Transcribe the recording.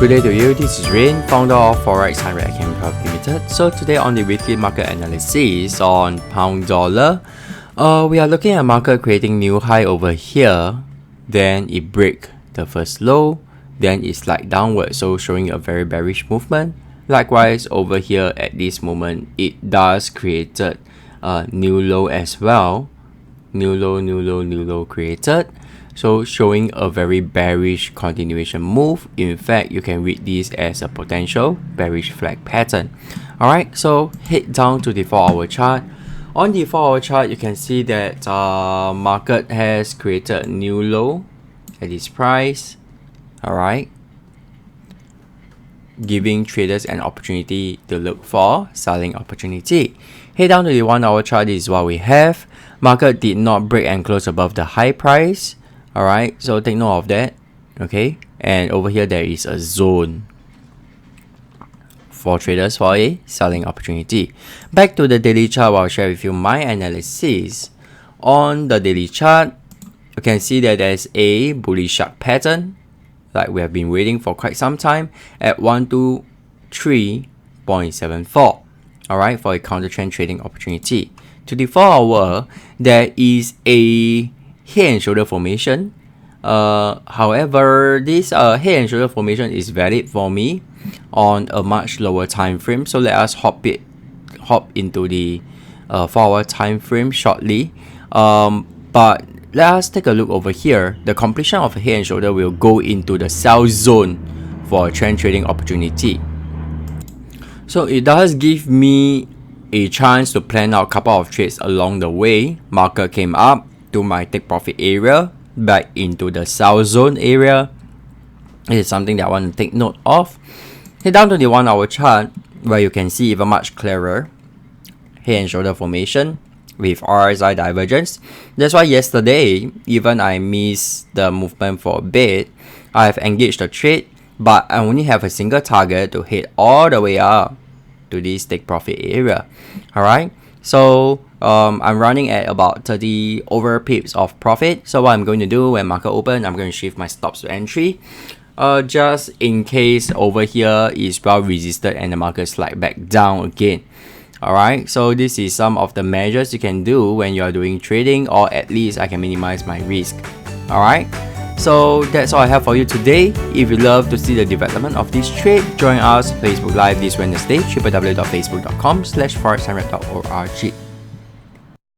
Good day to you, this is Rain, founder of Forex 100 Academy Private Limited. So today on the weekly market analysis on pound dollar, we are looking at market creating new high over here, then it break the first low, then it slide downward, so showing a very bearish movement. Likewise over here at this moment, it does created a new low as well, new low created. So showing a very bearish continuation move. In fact, you can read this as a potential bearish flag pattern. Alright, so head down to the 4-hour chart. On the 4-hour chart, you can see that market has created a new low at this price. Alright, giving traders an opportunity to look for selling opportunity. Head down to the 1-hour chart, this is what we have. Market did not break and close above the high price. Alright, so take note of that. Okay, and over here there is a zone for traders for a selling opportunity. Back to the daily chart, I'll share with you my analysis. On the daily chart, you can see that there's a bullish sharp pattern like we have been waiting for quite some time at 123.74. Alright, for a counter trend trading opportunity. To the 4-hour, there is a head and shoulder formation. However, this head and shoulder formation is valid for me on a much lower time frame. So let us hop into the 4-hour time frame shortly. But let us take a look over here. The completion of a head and shoulder will go into the sell zone for a trend trading opportunity. So it does give me a chance to plan out a couple of trades along the way. Market came up to my take profit area, back into the sell zone area. It is something that I want to take note of. Head down to the 1-hour chart where you can see even much clearer head and shoulder formation with RSI divergence. That's why yesterday, even I missed the movement for a bit, I have engaged the trade, but I only have a single target to hit all the way up to this take profit area. Alright, so I'm running at about 30 over pips of profit. So what I'm going to do when market open, I'm going to shift my stops to entry, just in case over here is well resisted and the market slide back down again. Alright, so this is some of the measures you can do when you are doing trading, or at least I can minimize my risk. Alright, so that's all I have for you today. If you love to see the development of this trade, join us Facebook Live this Wednesday, www.facebook.com/forex100.org.